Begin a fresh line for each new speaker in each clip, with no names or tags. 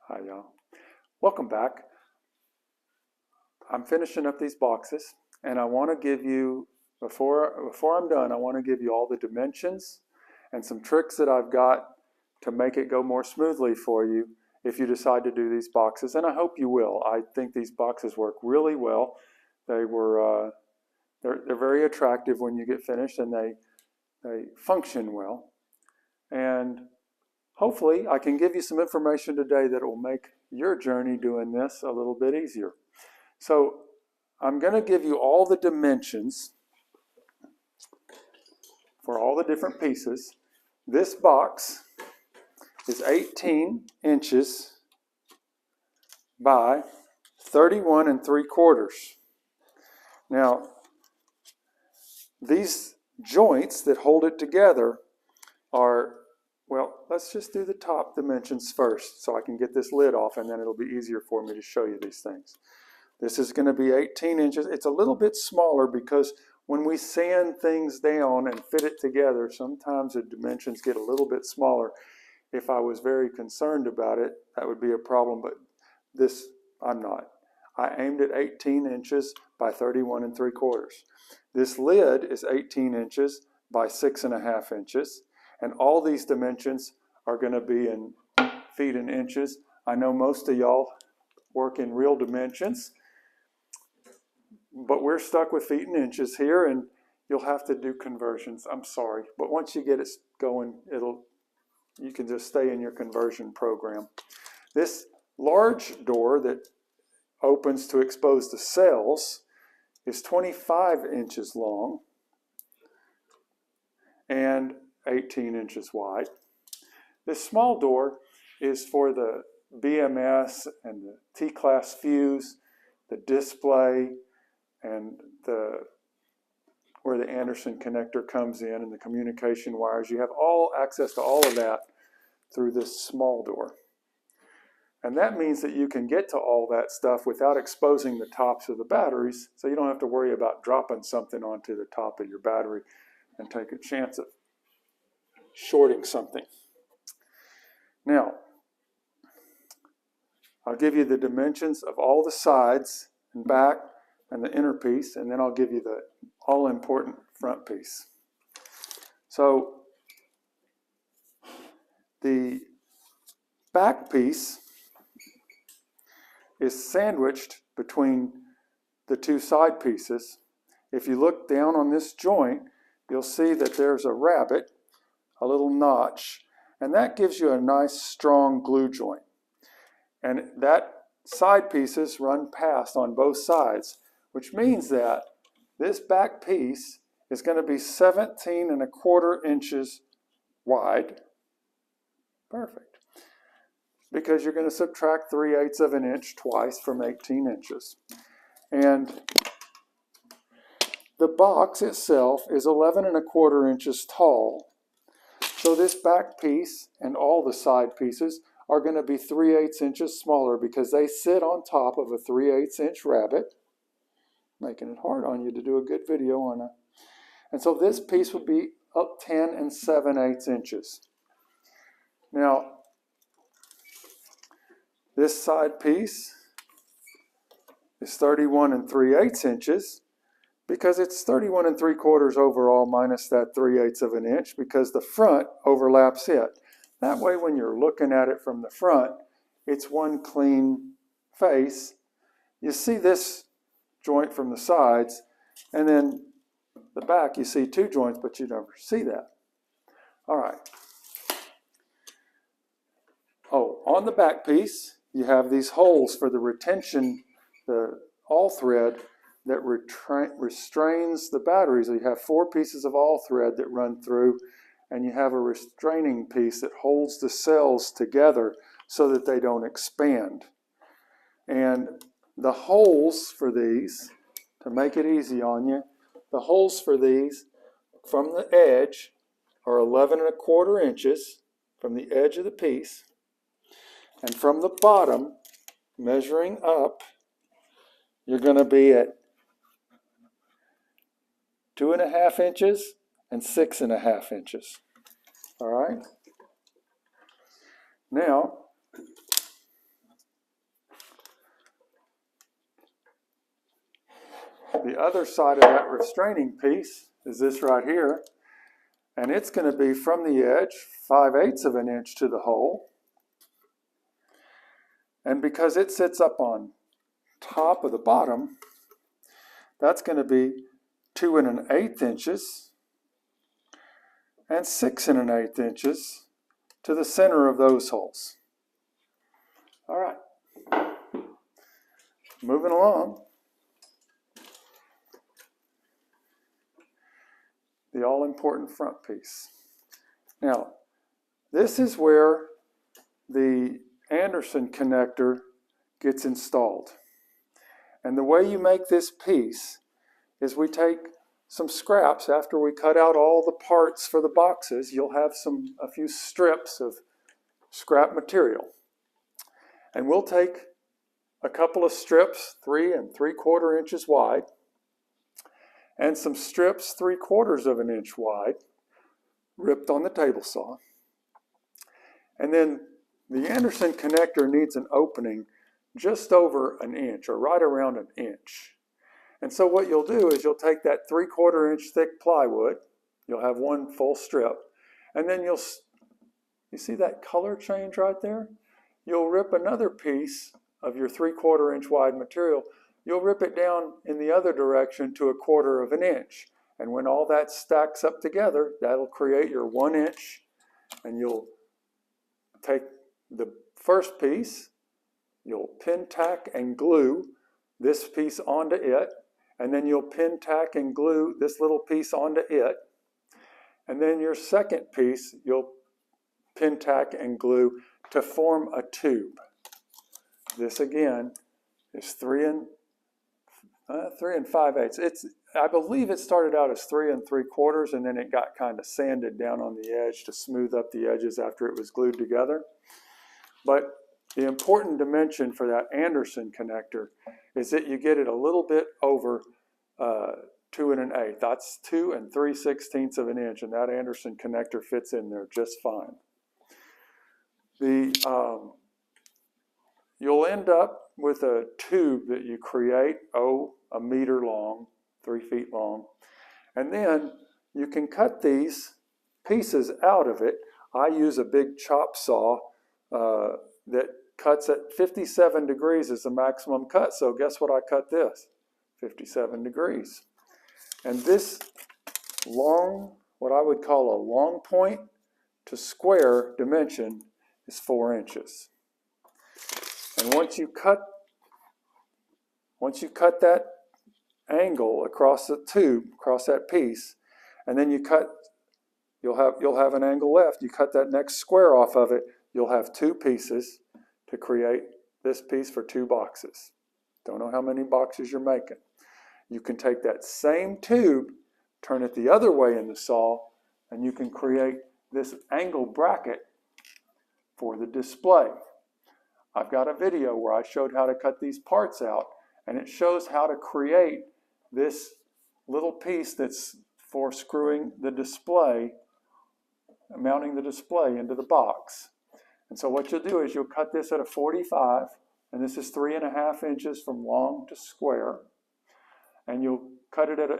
Hi y'all. Welcome back. I'm finishing up these boxes and I want to give you, before I'm done, I want to give you all the dimensions and some tricks that I've got to make it go more smoothly for you if you decide to do these boxes, and I hope you will. I think these boxes work really well. They're very attractive when you get finished, and they function well. And hopefully I can give you some information today that will make your journey doing this a little bit easier. So I'm going to give you all the dimensions for all the different pieces. This box is 18 inches by 31 3/4. Now, these joints that hold it together are, well, let's just do the top dimensions first so I can get this lid off, and then it'll be easier for me to show you these things. This is going to be 18 inches. It's a little bit smaller because when we sand things down and fit it together, sometimes the dimensions get a little bit smaller. If I was very concerned about it, that would be a problem, but this, I'm not. I aimed at 18 inches by 31 3/4. This lid is 18 inches by 6.5 inches, and all these dimensions are going to be in feet and inches. I know most of y'all work in real dimensions, but we're stuck with feet and inches here, and you'll have to do conversions. I'm sorry, but once you get it going, you can just stay in your conversion program. This large door that opens to expose the cells is 25 inches long and 18 inches wide. This small door is for the BMS and the T-class fuse, the display, and where the Anderson connector comes in, and the communication wires. You have all access to all of that through this small door. And that means that you can get to all that stuff without exposing the tops of the batteries, so you don't have to worry about dropping something onto the top of your battery and take a chance of shorting something. Now, I'll give you the dimensions of all the sides and back and the inner piece, and then I'll give you the all-important front piece. So the back piece is sandwiched between the two side pieces. If you look down on this joint, you'll see that there's a rabbet, a little notch, and that gives you a nice strong glue joint. And that side pieces run past on both sides, which means that this back piece is going to be 17 1/4 inches wide. Perfect. Because you're going to subtract 3/8 of an inch twice from 18 inches. And the box itself is 11 1/4 inches tall. So this back piece and all the side pieces are going to be 3/8 inches smaller because they sit on top of a 3/8 inch rabbet, making it hard on you to do a good video on it. And so this piece will be up 10 7/8 inches. Now, this side piece is 31 3/8 inches because it's 31 3/4 overall minus that 3/8 of an inch because the front overlaps it. That way, when you're looking at it from the front, it's one clean face. You see this joint from the sides, and then the back, you see two joints, but you never see that. All right. Oh, on the back piece, you have these holes for the retention, the all thread that restrains the batteries. You have 4 pieces of all thread that run through, and you have a restraining piece that holds the cells together so that they don't expand. And the holes for these, to make it easy on you, the holes for these from the edge are 11 1/4 inches from the edge of the piece. And from the bottom, measuring up, you're going to be at 2.5 inches and 6.5 inches. All right? Now, The other side of that restraining piece is this right here, and it's going to be from the edge 5/8 of an inch to the hole. And because it sits up on top of the bottom, that's going to be 2 1/8 inches and 6 1/8 inches to the center of those holes. All right, moving along. The all-important front piece. Now, this is where the Anderson connector gets installed. And the way you make this piece is we take some scraps after we cut out all the parts for the boxes. You'll have a few strips of scrap material. And we'll take a couple of strips 3 3/4 inches wide and some strips 3/4 of an inch wide, ripped on the table saw. And then the Anderson connector needs an opening just over an inch, or right around an inch. And so what you'll do is you'll take that 3/4 inch thick plywood, you'll have one full strip, and then you see that color change right there? You'll rip another piece of your 3/4 inch wide material, you'll rip it down in the other direction to 1/4 of an inch. And when all that stacks up together, that'll create your 1 inch, and you'll take the first piece, you'll pin tack and glue this piece onto it, and then you'll pin tack and glue this little piece onto it, and then your second piece you'll pin tack and glue to form a tube. This again is 3 5/8. I believe it started out as 3 3/4, and then it got kind of sanded down on the edge to smooth up the edges after it was glued together. But the important dimension for that Anderson connector is that you get it a little bit over 2 1/8. That's 2 3/16 of an inch, and that Anderson connector fits in there just fine. You'll end up with a tube that you create, 1 meter long, 3 feet long, and then you can cut these pieces out of it. I use a big chop saw that cuts at 57 degrees is the maximum cut. So guess what I cut this? 57 degrees. And this long, what I would call a long point to square dimension is 4 inches. And once you cut that angle across the tube, across that piece, and then you'll have an angle left. You cut that next square off of it, you'll have 2 pieces to create this piece for 2 boxes. Don't know how many boxes you're making. You can take that same tube, turn it the other way in the saw, and you can create this angle bracket for the display. I've got a video where I showed how to cut these parts out, and it shows how to create this little piece that's for screwing the display, mounting the display into the box. And so what you'll do is you'll cut this at a 45, and this is 3 1/2 inches from long to square, and you'll cut it at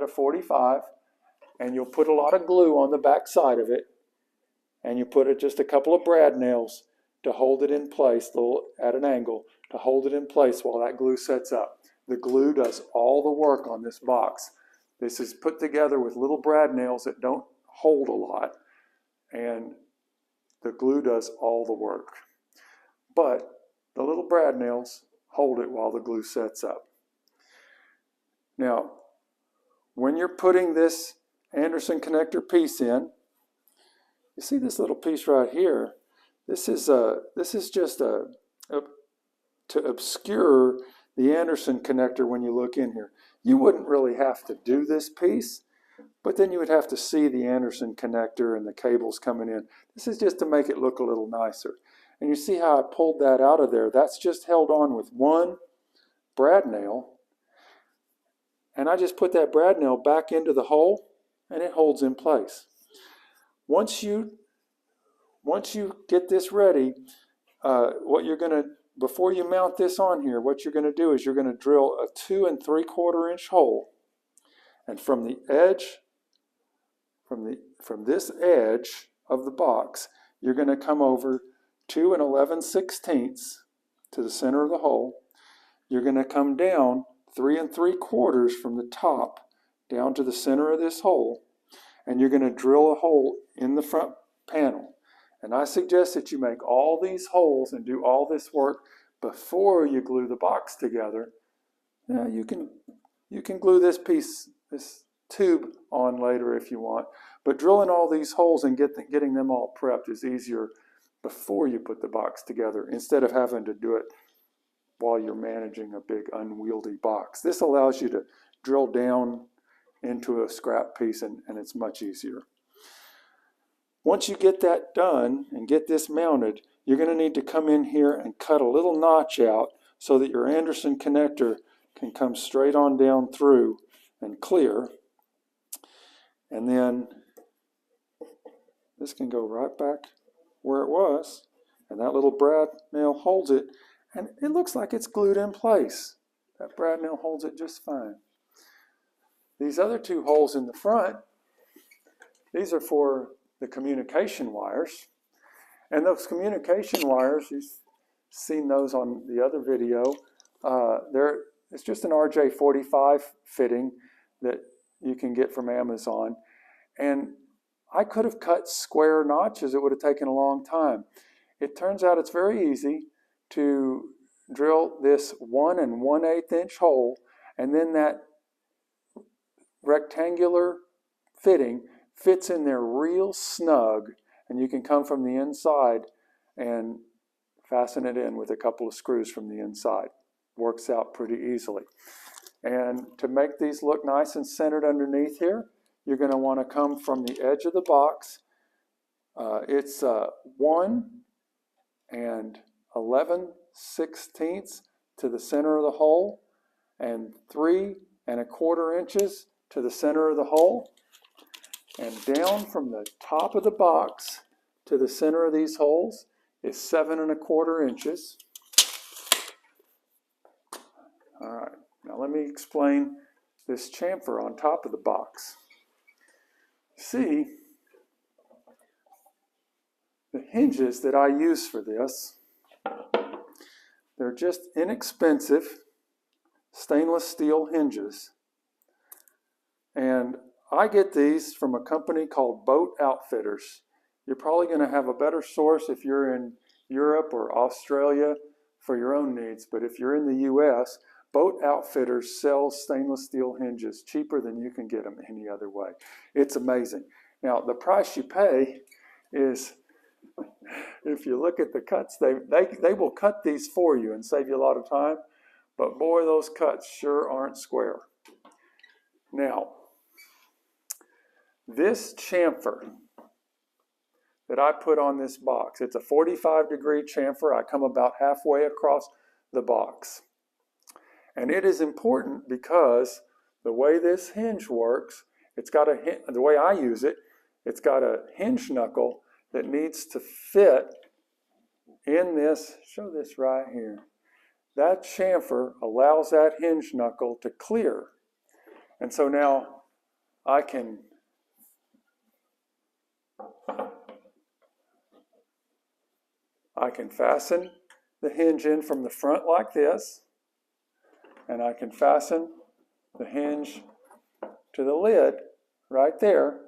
a 45, and you'll put a lot of glue on the back side of it, and you put just a couple of brad nails to hold it in place, at an angle, to hold it in place while that glue sets up. The glue does all the work on this box. This is put together with little brad nails that don't hold a lot, and the glue does all the work. But the little brad nails hold it while the glue sets up. Now, when you're putting this Anderson connector piece in, you see this little piece right here. This is just to obscure the Anderson connector when you look in here. You wouldn't really have to do this piece, but then you would have to see the Anderson connector and the cables coming in. This is just to make it look a little nicer. And you see how I pulled that out of there? That's just held on with one brad nail. And I just put that brad nail back into the hole, and it holds in place. Once you get this ready, what you're going to before you mount this on here, what you're going to do is you're going to drill a 2 3/4 inch hole, and from the edge, from this edge of the box, you're going to come over 2 11/16 to the center of the hole. You're going to come down 3 3/4 from the top down to the center of this hole, and you're going to drill a hole in the front panel. And I suggest that you make all these holes and do all this work before you glue the box together. Now you can glue this tube on later if you want, but drilling all these holes and getting them all prepped is easier before you put the box together instead of having to do it while you're managing a big unwieldy box. This allows you to drill down into a scrap piece, and it's much easier. Once you get that done and get this mounted, you're going to need to come in here and cut a little notch out so that your Anderson connector can come straight on down through and clear. And then this can go right back where it was, and that little brad nail holds it, and it looks like it's glued in place. That brad nail holds it just fine. These other 2 holes in the front, these are for the communication wires. And those communication wires, you've seen those on the other video. It's just an RJ45 fitting that you can get from Amazon. And I could have cut square notches. It would have taken a long time. It turns out it's very easy to drill this 1 1/8 inch hole, and then that rectangular fitting fits in there real snug, and you can come from the inside and fasten it in with a couple of screws from the inside. Works out pretty easily. And to make these look nice and centered underneath here, you're going to want to come from the edge of the box. It's 1 11/16 to the center of the hole, and 3 1/4 inches to the center of the hole, and down from the top of the box to the center of these holes is 7 1/4 inches. All right, now let me explain this chamfer on top of the box. See, the hinges that I use for this, they're just inexpensive stainless steel hinges. And I get these from a company called Boat Outfitters. You're probably going to have a better source if you're in Europe or Australia for your own needs. But if you're in the US, Boat Outfitters sells stainless steel hinges cheaper than you can get them any other way. It's amazing. Now, the price you pay is, if you look at the cuts, they will cut these for you and save you a lot of time. But boy, those cuts sure aren't square. Now, this chamfer that I put on this box, it's a 45-degree chamfer. I come about halfway across the box. And it is important because the way this hinge works, the way I use it, it's got a hinge knuckle that needs to fit in this. Show this right here. That chamfer allows that hinge knuckle to clear. And so now I can fasten the hinge in from the front like this, and I can fasten the hinge to the lid right there.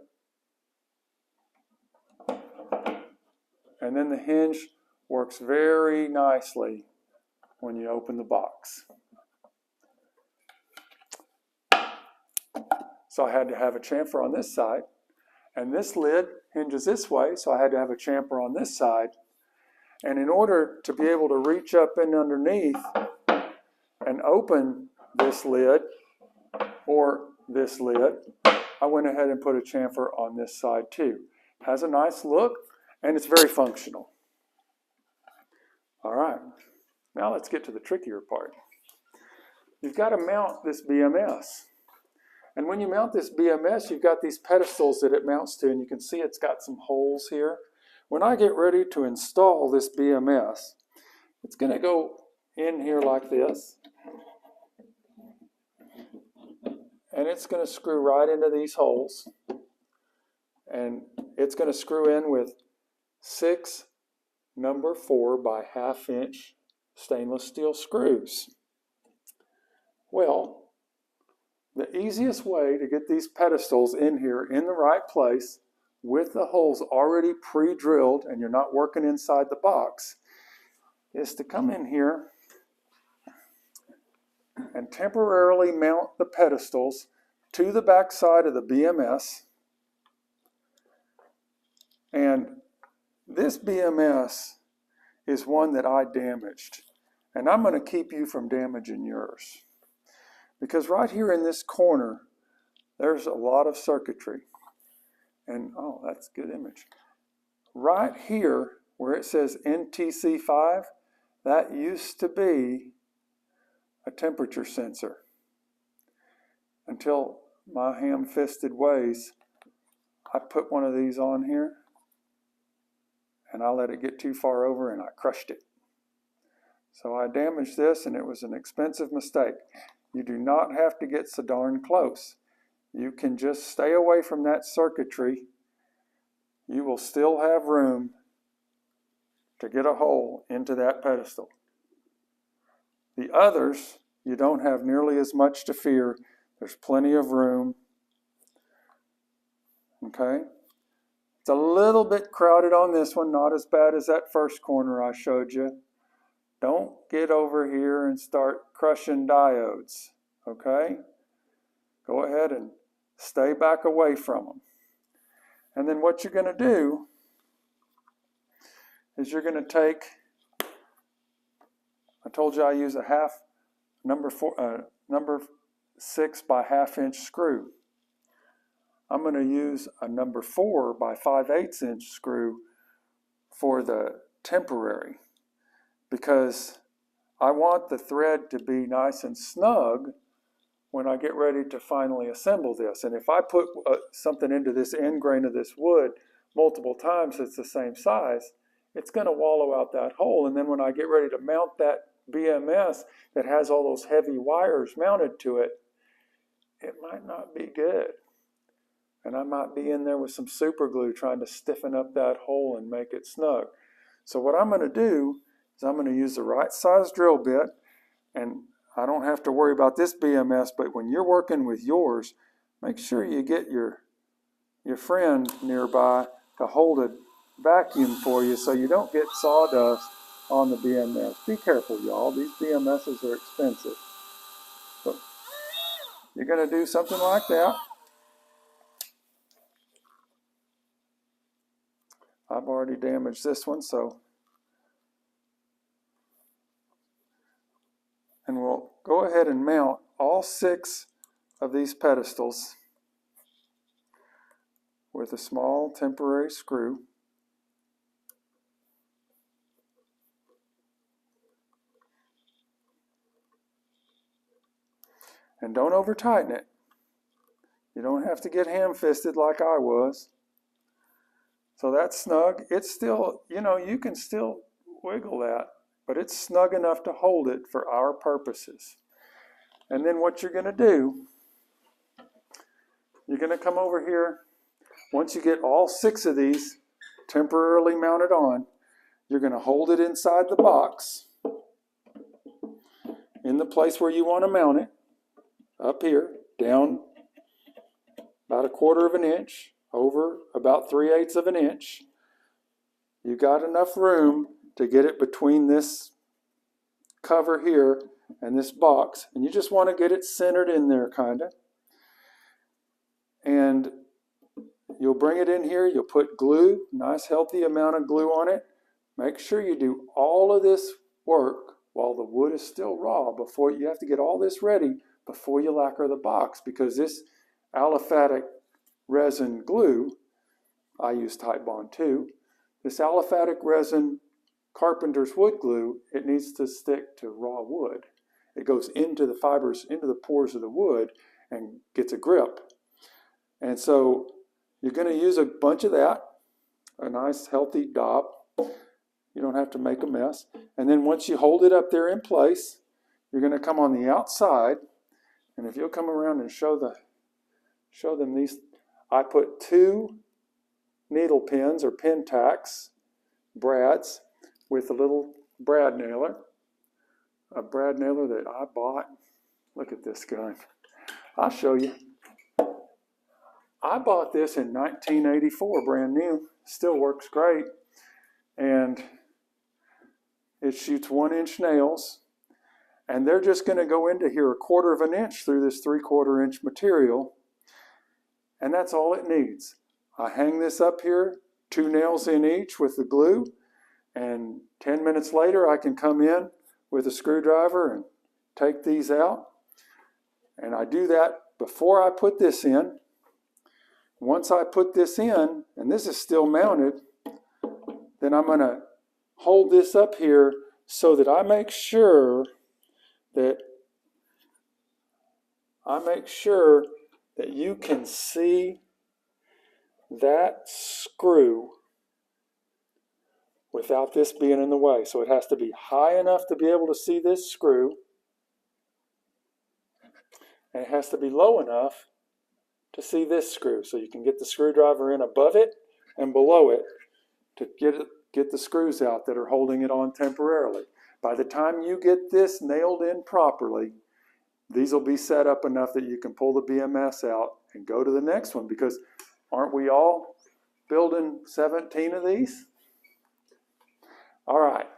And then the hinge works very nicely when you open the box. So I had to have a chamfer on this side, and this lid hinges this way, so I had to have a chamfer on this side. And in order to be able to reach up in underneath and open this lid or this lid, I went ahead and put a chamfer on this side too. Has a nice look, and it's very functional. All right, now let's get to the trickier part. You've got to mount this BMS. And when you mount this BMS, you've got these pedestals that it mounts to, and you can see it's got some holes here. When I get ready to install this BMS, It's going to go in here like this, and it's going to screw right into these holes, and it's going to screw in with 6 number 4 by 1/2 inch stainless steel screws. Well, the easiest way to get these pedestals in here in the right place with the holes already pre-drilled and you're not working inside the box is to come in here and temporarily mount the pedestals to the back side of the BMS. And this BMS is one that I damaged, and I'm going to keep you from damaging yours. Because right here in this corner, there's a lot of circuitry. And, oh, that's a good image. Right here, where it says NTC5, that used to be a temperature sensor. Until my ham-fisted ways, I put one of these on here, and I let it get too far over, and I crushed it. So I damaged this, and it was an expensive mistake. You do not have to get so darn close. You can just stay away from that circuitry. You will still have room to get a hole into that pedestal. The others, you don't have nearly as much to fear. There's plenty of room. Okay? It's a little bit crowded on this one, not as bad as that first corner I showed you. Don't get over here and start crushing diodes, okay? Go ahead and stay back away from them. And then what you're going to do is you're going to take, I told you I use a number 6 by 1/2 inch screw. I'm going to use a number 4 by 5/8 inch screw for the temporary, because I want the thread to be nice and snug when I get ready to finally assemble this. And if I put something into this end grain of this wood multiple times that's the same size, it's going to wallow out that hole. And then when I get ready to mount that BMS that has all those heavy wires mounted to it, it might not be good. And I might be in there with some super glue trying to stiffen up that hole and make it snug. So what I'm going to do is I'm going to use the right size drill bit, and I don't have to worry about this BMS, but when you're working with yours, make sure you get your friend nearby to hold a vacuum for you so you don't get sawdust on the BMS. Be careful, y'all. These BMSs are expensive. So you're going to do something like that. I've already damaged this one, and we'll go ahead and mount all 6 of these pedestals with a small temporary screw. And don't over tighten it. You don't have to get ham-fisted like I was. So that's snug. It's still, you can still wiggle that, but it's snug enough to hold it for our purposes. And then what you're going to do, you're going to come over here. Once you get all 6 of these temporarily mounted on, you're going to hold it inside the box in the place where you want to mount it, up here, down about 1/4 of an inch, over about 3/8 of an inch. You got enough room to get it between this cover here and this box, and you just want to get it centered in there, kind of. And you'll bring it in here, you'll put glue, nice healthy amount of glue on it. Make sure you do all of this work while the wood is still raw. Before you have to get all this ready before you lacquer the box, because this aliphatic resin glue, I use Type Bond 2, this aliphatic resin carpenter's wood glue, it needs to stick to raw wood. It goes into the fibers, into the pores of the wood, and gets a grip. And so you're going to use a bunch of that, a nice healthy daub. You don't have to make a mess. And then once you hold it up there in place, you're going to come on the outside. And if you'll come around and show them these, I put 2 needle pins or pin tacks, brads, with a little brad nailer. A brad nailer that I bought. Look at this gun. I'll show you. I bought this in 1984, brand new. Still works great. And it shoots 1-inch nails. And they're just going to go into here 1/4 of an inch through this 3/4 inch material. And that's all it needs. I hang this up here, 2 nails in each with the glue. And 10 minutes later, I can come in with a screwdriver and take these out. And I do that before I put this in. Once I put this in, and this is still mounted, then I'm going to hold this up here so that I make sure that you can see that screw without this being in the way. So it has to be high enough to be able to see this screw, and it has to be low enough to see this screw. So you can get the screwdriver in above it and below it to get the screws out that are holding it on temporarily. By the time you get this nailed in properly, these will be set up enough that you can pull the BMS out and go to the next one, because aren't we all building 17 of these? All right.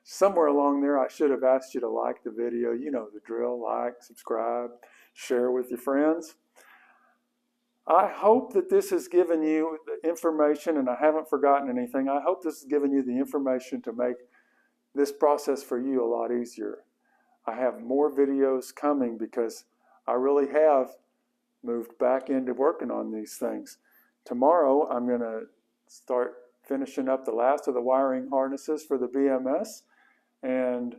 Somewhere along there, I should have asked you to like the video. You know the drill. Like, subscribe, share with your friends. I hope that this has given you the information, and I haven't forgotten anything. I hope this has given you the information to make this process for you a lot easier. I have more videos coming because I really have moved back into working on these things. Tomorrow, I'm going to start finishing up the last of the wiring harnesses for the BMS. And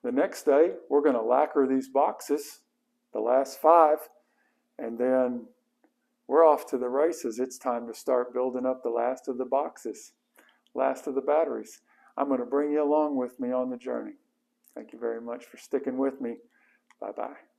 the next day, we're going to lacquer these boxes, the last 5, and then we're off to the races. It's time to start building up the last of the boxes, last of the batteries. I'm going to bring you along with me on the journey. Thank you very much for sticking with me. Bye-bye.